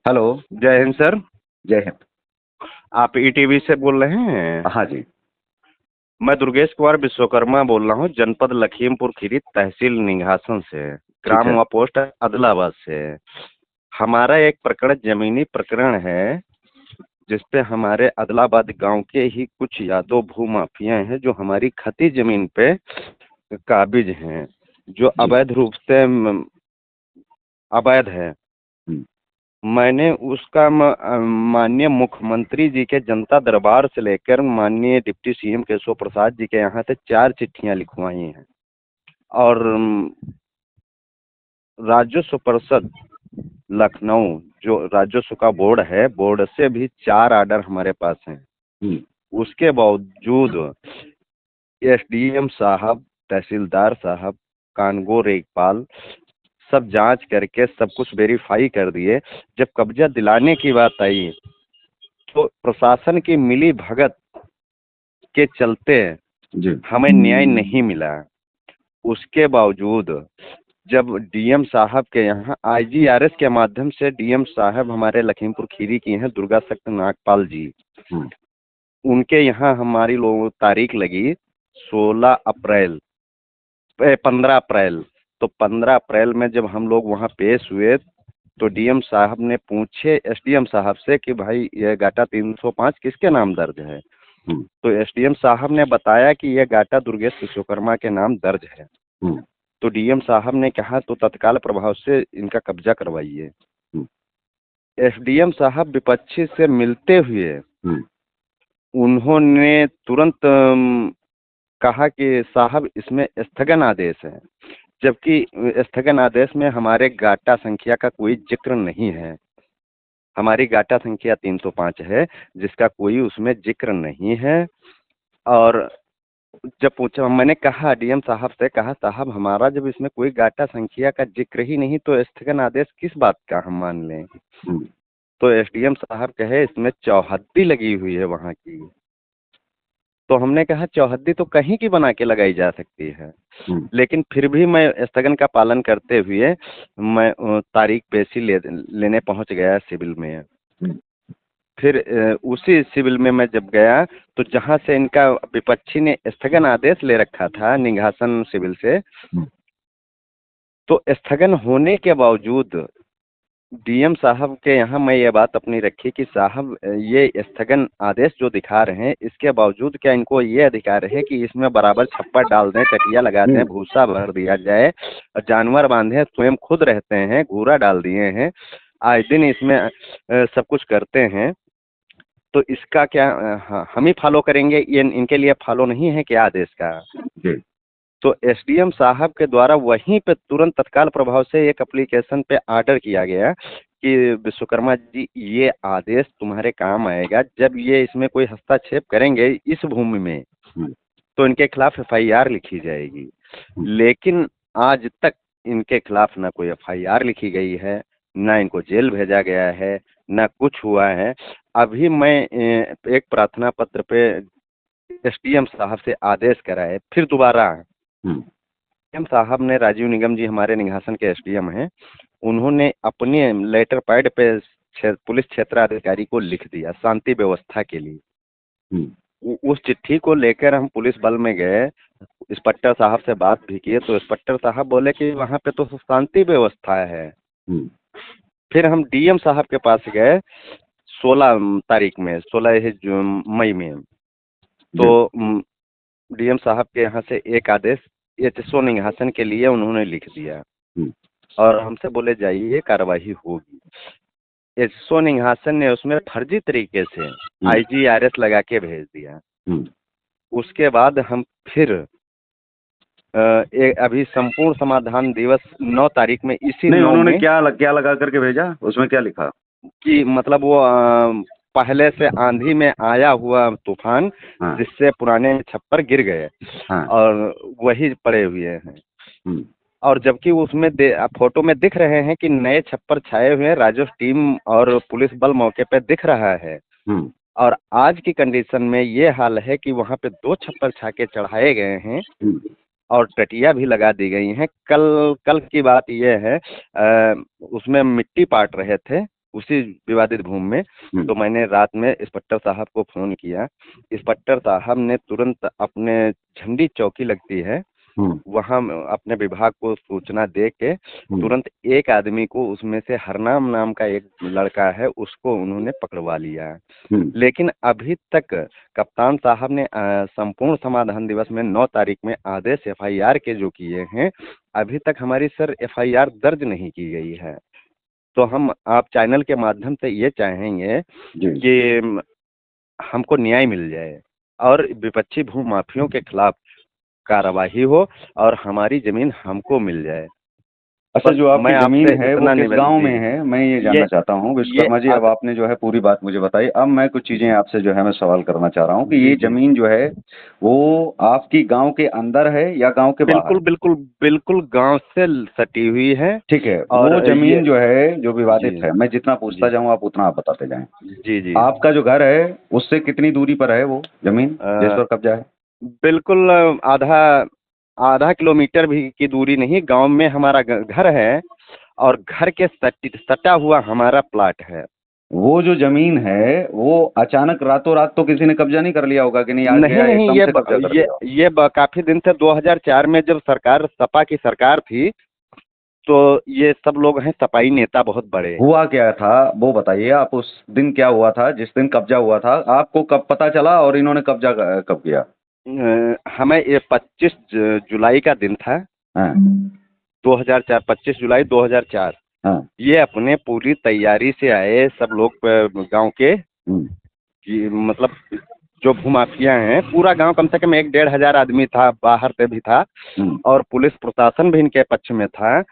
Hello. जय Hind sir. जय हिंद। आप ईटीवी से बोल रहे हैं? हाँ जी। मैं दुर्गेश कुमार विश्वकर्मा बोल रहा हूँ, जनपद लखीमपुर खीरी, तहसील निघासन से, ठीक है। ग्राम व पोस्ट अदलाबाद से। हमारा एक प्रकरण जमीनी प्रकरण है, जिसपे हमारे अदलाबाद गांव के ही कुछ यादव भूमाफिया हैं जो हमारी खती जमीन पे काबिज हैं, जो जी। अवैध रूप से अवैध है। हम्म, मैंने उसका माननीय मुख्यमंत्री जी के जनता दरबार से लेकर माननीय डिप्टी सीएम केशव प्रसाद जी के यहाँ से 4 चिट्ठियां लिखवाई हैं। और राजस्व परिषद लखनऊ, जो राजस्व का बोर्ड है, बोर्ड से भी 4 आर्डर हमारे पास हैं। हम्म, उसके बावजूद एसडीएम साहब, तहसीलदार साहब, कानगो रेखपाल सब जांच करके सब कुछ वेरीफाई कर दिए। जब कब्जा दिलाने की बात आई तो प्रशासन की मिली भगत के चलते जी। हमें न्याय नहीं मिला। उसके बावजूद जब डीएम साहब के यहाँ आईजीआरएस के माध्यम से, डीएम साहब हमारे लखीमपुर खीरी की हैं, दुर्गा शक्त नागपाल जी, हम्म, उनके यहाँ हमारी लोगों तारीख लगी 16 अप्रैल, 15 अप्रैल। तो 15 अप्रैल में जब हम लोग वहाँ पेश हुए तो डीएम साहब ने पूछे एसडीएम साहब से कि भाई ये गाटा 305 किसके नाम दर्ज है। हम्म, तो एसडीएम साहब ने बताया कि यह गाटा दुर्गेश विश्वकर्मा के नाम दर्ज है। हम्म, तो डीएम साहब ने कहा तो तत्काल प्रभाव से इनका कब्जा करवाइए। हम्म, एसडीएम साहब विपक्षी से मिलते हुए हम्म, उन्होंने तुरंत कहा कि साहब इसमें स्थगन आदेश है, जबकि स्थगन आदेश में हमारे गाटा संख्या का कोई जिक्र नहीं है। हमारी गाटा संख्या 305 है, जिसका कोई उसमें जिक्र नहीं है। और जब पूछा, मैंने कहा डीएम साहब से, कहा साहब हमारा जब इसमें कोई गाटा संख्या का जिक्र ही नहीं तो स्थगन आदेश किस बात का हम मान लें। हम्म, तो एसडीएम साहब कहे इसमें चौहद्दी लगी हुई है वहाँ की। तो हमने कहा चौहद्दी तो कहीं की बना के लगाई जा सकती है, हम्म, लेकिन फिर भी मैं स्थगन का पालन करते हुए मैं तारीख पेशी लेने पहुंच गया सिविल में। हम्म, फिर उसी सिविल में मैं जब गया तो जहां से इनका विपक्षी ने स्थगन आदेश ले रखा था निघासन सिविल से, हम्म, तो स्थगन होने के बावजूद डीएम साहब के यहाँ मैं ये बात अपनी रखी कि साहब ये स्थगन आदेश जो दिखा रहे हैं, इसके बावजूद क्या इनको ये अधिकार है कि इसमें बराबर छप्पर डाल दें, टटिया लगा दें, हम्म, भूसा भर दिया जाए, और जानवर बांधे, स्वयं खुद रहते हैं, घूरा डाल दिए हैं, आए दिन इसमें सब कुछ करते हैं। तो इसका क्या हम ही फॉलो करेंगे, ये इनके लिए फॉलो नहीं है क्या आदेश का? जी। तो एसडीएम साहब के द्वारा वहीं पे तुरंत तत्काल प्रभाव से एक एप्लीकेशन पे ऑर्डर किया गया कि विश्वकर्मा जी ये आदेश तुम्हारे काम आएगा, जब ये इसमें कोई हस्तक्षेप करेंगे इस भूमि में हम्म, तो इनके खिलाफ एफआईआर लिखी जाएगी। हम्म, लेकिन आज तक इनके खिलाफ ना कोई एफआईआर लिखी गई है, ना इनको जेल भेजा गया है, ना कुछ हुआ है। अभी मैं एक प्रार्थना पत्र पे एसडीएम साहब से आदेश कराए, फिर दोबारा हम्म, एम साहब ने, राजीव निगम जी हमारे निघासन के एसडीएम हैं, उन्होंने अपने लेटर पैड पे पुलिस क्षेत्राधिकारी को लिख दिया शांति व्यवस्था के लिए। हम्म, उस चिट्ठी को लेकर हम पुलिस बल में गए, इंस्पेक्टर साहब से बात भी की तो इंस्पेक्टर साहब बोले कि वहाँ पे तो शांति व्यवस्था है। हम्म, फिर हम डीएम साहब के पास गए 16 तारीख में, 16 मई में। जी। तो डीएम साहब के यहाँ से एक आदेश एचएसओ निघासन के लिए उन्होंने लिख दिया हम्म, और हमसे बोले जाइए कार्रवाई होगी। एचएसओ निघासन ने उसमें फर्जी तरीके से हम्म, आईजीआरएस लगा के भेज दिया। हम्म, उसके बाद हम फिर अभी संपूर्ण समाधान दिवस 9 तारीख में, इसी नहीं, 9 उन्होंने में, क्या लगा करके भेजा, उसमें क्या लिखा? कि मतलब वो पहले से आंधी में आया हुआ तूफान हाँ। जिससे पुराने छप्पर गिर गए हाँ। और वही पड़े हुए हैं। हम्म, और जबकि उसमें फोटो में दिख रहे हैं कि नए छप्पर छाए हुए हैं, राजस्व टीम और पुलिस बल मौके पे दिख रहा है। हम्म, और आज की कंडीशन में ये हाल है कि वहाँ पे 2 छप्पर छाके चढ़ाए गए हैं हम्म, और टटिया भी लगा दी गई हैं। कल कल की बात ये है, उसमें मिट्टी पाट रहे थे, उसी विवादित भूमि में। तो मैंने रात में इंस्पेक्टर साहब को फोन किया। इंस्पेक्टर साहब ने तुरंत अपने झंडी चौकी लगती है वहां अपने विभाग को सूचना दे के तुरंत एक आदमी को, उसमें से हरनाम नाम का एक लड़का है, उसको उन्होंने पकड़वा लिया है। लेकिन अभी तक कप्तान साहब ने संपूर्ण समाधान दिवस में 9 तारीख में आदेश FIR के जो किए हैं, अभी तक हमारी सर FIR दर्ज नहीं की गई है। तो हम आप चैनल के माध्यम से ये चाहेंगे कि हमको न्याय मिल जाए और विपक्षी भू माफियों के खिलाफ कार्यवाही हो और हमारी जमीन हमको मिल जाए। अच्छा, जो आपकी जमीन है वो किस गांव में जी। है, मैं ये जानना चाहता हूँ विश्वकर्मा जी। अब आपने जो है पूरी बात मुझे बताई। अब मैं कुछ चीजें आपसे जो है मैं सवाल करना चाह रहा हूँ कि ये जमीन जो है वो आपकी गांव के अंदर है या गांव के बाहर? बिल्कुल बिल्कुल बिल्कुल गांव से सटी हुई है। ठीक है। और वो जमीन जो है जो विवादित जी। है, मैं जितना पूछता जाऊँ आप उतना आप बताते जाएं। जी जी। आपका जो घर है उससे कितनी दूरी पर है वो जमीन जिस पर कब्जा है? बिल्कुल आधा किलोमीटर भी की दूरी नहीं, गांव में हमारा घर है और घर के सटा हुआ हमारा प्लाट है। वो जो जमीन है वो अचानक रातों रात तो किसी ने कब्जा नहीं कर लिया होगा कि नहीं, आज नहीं गया नहीं, एकदम से कब्जा कर लिया? ये काफी दिन से 2004 में जब सरकार सपा की सरकार थी, तो ये सब लोग हैं सपाई नेता बहुत बड़े। हुआ क्या था वो बताइए। आप उस दिन क्या हुआ था जिस दिन कब्जा हुआ था, आपको कब पता चला और इन्होंने कब्जा कब किया? हमें ये 25 जुलाई का दिन था। हाँ 2004, 25 जुलाई 2004। हाँ। ये अपने पूरी तैयारी से आए सब लोग गांव के, कि मतलब जो भूमाफिया हैं, पूरा गांव कम से कम 1-1.5 हजार आदमी था, बाहर से भी था और पुलिस प्रशासन भी इनके पक्ष में था।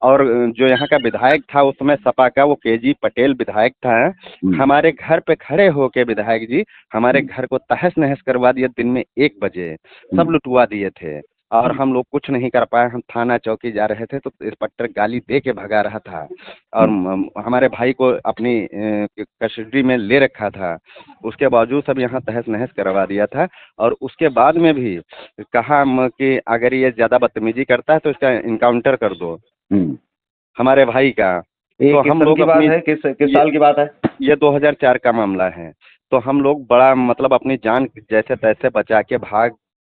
और जो यहाँ का विधायक था उस समय सपा का, वो KG पटेल विधायक था। हमारे घर पे खड़े होके विधायक जी हमारे घर को तहस नहस करवा दिया। दिन में 1 बजे सब लुटवा दिए थे और हम लोग कुछ नहीं कर पाए। हम थाना चौकी जा रहे थे तो इंस्पेक्टर गाली दे के भगा रहा था और हमारे भाई को अपनी कस्टडी में ले रखा था। उसके बावजूद सब यहाँ तहस नहस करवा दिया था और उसके बाद में भी कहा कि अगर ये ज़्यादा बदतमीजी करता है तो इसका इनकाउंटर कर दो हमारे भाई का। तो हम लोग की बात है, किस साल की बात है? ये 2004 का मामला है। तो हम लोग बड़ा मतलब अपनी जान जैसे तैसे बचा के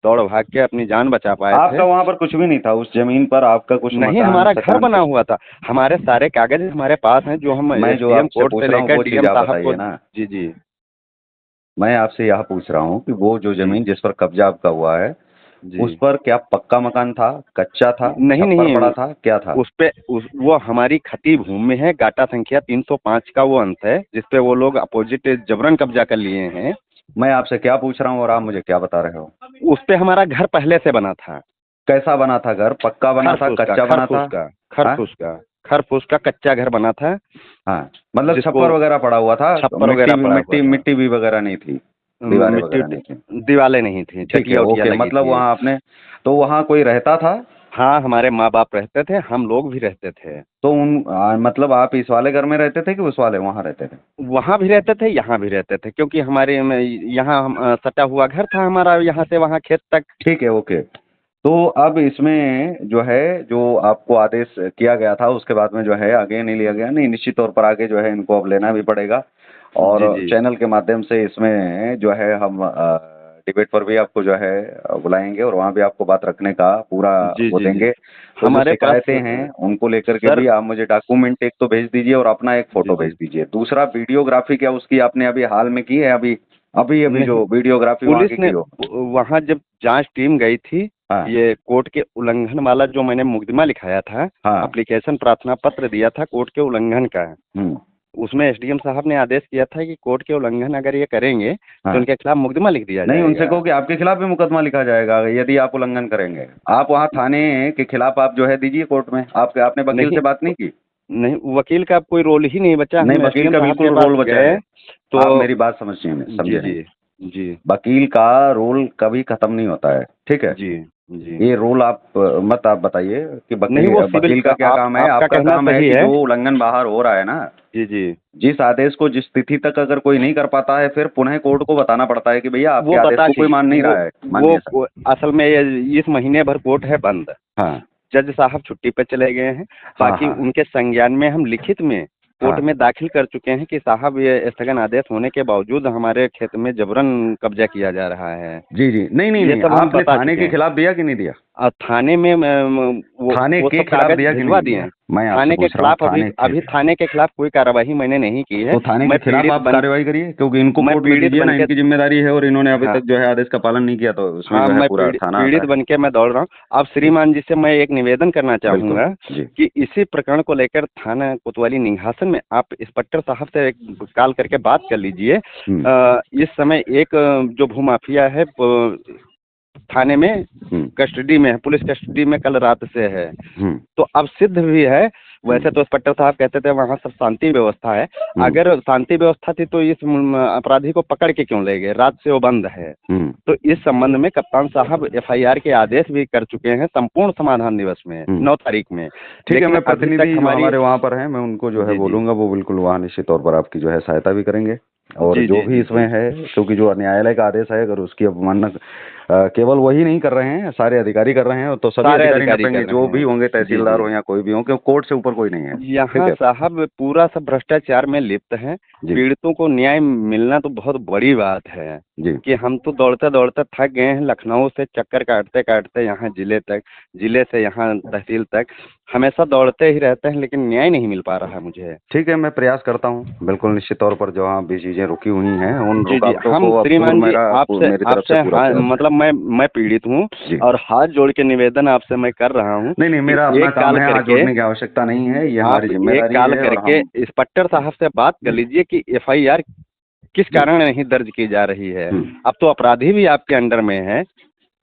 दौड़ भाग के अपनी जान बचा पाए थे। आपका वहाँ पर कुछ भी नहीं था उस जमीन पर? आपका कुछ नहीं, हमारा घर बना हुआ था। हमारे सारे कागज हमारे पास हैं जो हम SDM कोर्ट से लेकर DM साहब को। जी जी। मैं आपसे यह पूछ रहा हूँ कि वो जो जमीन जिस पर कब्जा आपका हुआ है उस पर क्या पक्का मकान था, कच्चा था, नहीं नहीं पड़ा था, क्या था? वो हमारी खती भूमि है। गाटा संख्या 305 का वो अंत है जिसपे वो लोग अपोजिट जबरन कब्जा कर लिए हैं। मैं आपसे क्या पूछ रहा हूँ और आप मुझे क्या बता रहे हो? उस पे हमारा घर पहले से बना था। कैसा बना था घर? पक्का बना था, कच्चा बना था? खरफूस का कच्चा घर बना था। हाँ, मतलब छप्पर वगैरह पड़ा हुआ था? मिट्टी भी वगैरह नहीं थी? दीवारें नहीं थी। ठीक है, ओके। मतलब वहाँ आपने, तो वहाँ कोई रहता था? हाँ, हमारे माँ बाप रहते थे, हम लोग भी रहते थे। तो मतलब आप इस वाले घर में रहते थे कि उस वाले वहाँ रहते थे? वहाँ भी रहते थे, यहाँ भी रहते थे, क्योंकि हमारे यहाँ सटा हुआ घर था हमारा, यहाँ से वहाँ खेत तक। ठीक है, ओके। तो अब इसमें जो है, जो आपको आदेश किया गया था उसके बाद में जो है आगे नहीं लिया गया? नहीं, निश्चित तौर पर आगे जो है इनको अब लेना भी पड़ेगा और चैनल के माध्यम से इसमें जो है हम डिबेट पर भी आपको जो है बुलाएंगे और वहाँ भी आपको बात रखने का पूरा वो देंगे। तो हमारे शिकायतें हैं उनको लेकर के भी आप मुझे डॉक्यूमेंट एक तो भेज दीजिए और अपना एक फोटो भेज दीजिए। दूसरा, वीडियोग्राफी क्या उसकी आपने अभी हाल में की है? अभी जो वीडियोग्राफी वहाँ की हो? वहाँ जब जांच टीम गई थी, ये कोर्ट के उल्लंघन वाला जो मैंने मुकदमा लिखाया था, एप्लीकेशन प्रार्थना पत्र दिया था कोर्ट के उल्लंघन का, उसमें SDM साहब ने आदेश किया था कि कोर्ट के उल्लंघन अगर ये करेंगे तो उनके खिलाफ मुकदमा लिख दिया जाएगा। नहीं, उनसे कहो कि आपके खिलाफ भी मुकदमा लिखा जाएगा यदि आप उल्लंघन करेंगे। आप वहाँ थाने के खिलाफ आप जो है दीजिए कोर्ट में। आपने वकील से बात नहीं की? नहीं, वकील का कोई रोल ही नहीं बचा। नहीं, वकील का बिल्कुल रोल बचा है। तो आप मेरी बात समझिए जी। वकील का रोल कभी खत्म नहीं होता है, ठीक है जी। ये रोल आप बताइए कि वकील का क्या काम है? आपका काम है कि जो उल्लंघन बाहर हो रहा है ना, जी, जिस आदेश को जिस तिथि तक अगर कोई नहीं कर पाता है, फिर पुनः कोर्ट को बताना पड़ता है कि भैया आपके आदेश को कोई मान नहीं रहा है। वो असल में इस महीने भर कोर्ट है बंद। हाँ, जज साहब छुट्टी पे चले गए हैं। बाकी उनके संज्ञान में हम लिखित में कोर्ट हाँ। में दाखिल कर चुके हैं कि साहब ये स्थगन आदेश होने के बावजूद हमारे खेत में जबरन कब्जा किया जा रहा है। जी, जी। नहीं, नहीं, ये नहीं, सब हम आपने बता थाने चुके के हैं। खिलाफ दिया कि नहीं दिया? थाने में थाने वो के सब खिलाफ कागज दिया कि भिजवा नहीं दिए दिया? हैं। मैं आपसे थाने के पूछ रहा हूँ, खिलाफ अभी थाने के अभी थाने के खिलाफ कोई कार्रवाई मैंने नहीं की है। तो थाने के मैं खिलाफ पीड़ित आप बन कार्रवाई करिए, क्योंकि इनको मैं कोर्ट में पीड़ित दीजिए बन ना, के इनकी ज़िम्मेदारी है और इन्होंने अभी हाँ, तक जो है आदेश का पालन नहीं किया, तो उसमें हाँ, जो है मैं पूरा थाना आता पीड़ित है। बन के मैं दौड़ रहा हूँ। अब जी, श्रीमान जी से मैं एक निवेदन करना बिल्कुल। चाहूँगा जी। कि इसी प्रकरण को लेकर थाना कोतवाली निघासन में आप इंस्पेक्टर साहब से एक कॉल करके बात कर लीजिए। हुँ, इस समय एक जो भूमाफिया है थाने में हुँ, कस्टडी में है, पुलिस कस्टडी में कल रात से है। हुँ, तो अब सिद्ध भी है। वैसे हुँ, तो इंस्पेक्टर साहब कहते थे वहाँ सब शांति व्यवस्था है। हुँ, अगर शांति व्यवस्था थी तो इस अपराधी को पकड़ के क्यों ले गए? रात से वो बंद है। हुँ, तो इस संबंध में कप्तान साहब एफआईआर के आदेश भी कर चुके हैं संपूर्ण समाधान दिवस में हुँ। 9 तारीख में। ठीक है, लेकिन मैं अभी तक प्रतिनिधि जो हमारी हमारे वहाँ पर हैं, मैं उनको जो है जी, जी। बोलूँगा, वो बिल्कुल वहाँ निश्चित तौर पर आपकी जो है सहायता भी करेंगे। और जी, जो जी, भी जी, इसमें जी। है, क्योंकि जो न्यायालय का आदेश है, अगर उसकी अवमानना केवल वही नहीं कर रहे हैं, सारे अधिकारी कर रहे हैं, तो सभी सारे अधिकारी अधिकारी नपेंगे, कर जो रहे भी हैं। होंगे, जी, तहसीलदार जी। हो या कोई भी हो, क्योंकि कोर्ट से ऊपर कोई नहीं है। ठीक यहाँ है? साहब पूरा सब भ्रष्टाचार में लिप्त है। जी, पीड़ितों को न्याय मिलना तो बहुत बड़ी बात है जी। कि हम तो दौड़ते-दौड़ते थक गए हैं, लखनऊ से चक्कर काटते-काटते यहाँ जिले तक, जिले से यहाँ तहसील तक, हमेशा दौड़ते ही रहते हैं, लेकिन न्याय नहीं मिल पा रहा है मुझे। ठीक है, मैं प्रयास करता हूँ, बिल्कुल निश्चित तौर पर जहाँ भी चीज़ें रुकी हुई हैं, उन जी, जी। रुकावटों हम को अब श्रीमान जी आपसे मेरी तरफ आपसे से पूरा हाँ, प्रयास है। मतलब मैं पीड़ित हूँ जी। और हाथ जोड़ के निवेदन आपसे मैं कर रहा हूँ नहीं, नहीं, कि मेरा अपना एक काम कॉल है, हाथ करके जोड़ने की आवश्यकता नहीं है, ये आप हमारी एक ज़िम्मेदारी कॉल है और करके हम इंस्पेक्टर साहब से बात कर जी, लीजिए कि एफआईआर किस जी। कारण नहीं दर्ज की जा रही है। हुँ, अब तो अपराधी भी आपके अंडर में है,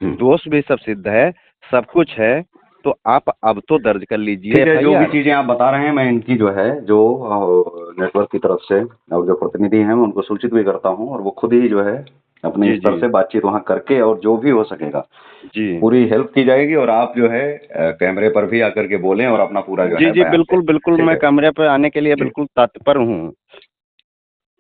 हुँ। दोष भी सब सिद्ध है, सब कुछ है, तो आप अब तो दर्ज कर लीजिए ठीक है, जो भी एफआईआर। चीज़ें आप बता रहे हैं, मैं इनकी जो है, जो नेटवर्क की तरफ से और जो प्रतिनिधि हैं, मैं उनको सूचित भी करता हूँ और वो खुद ही जो है, अपने जी, स्तर जी। से बातचीत वहाँ करके और जो भी हो सकेगा, जी। पूरी हेल्प की जाएगी और आप जो है कैमरे पर भी आकर के बोलें और अपना पूरा जो जी, है जी, बयान दें। बिल्कुल, बिल्कुल ठीक मैं है? कमरे पे आने के लिए जी, बिल्कुल तत्पर हूँ।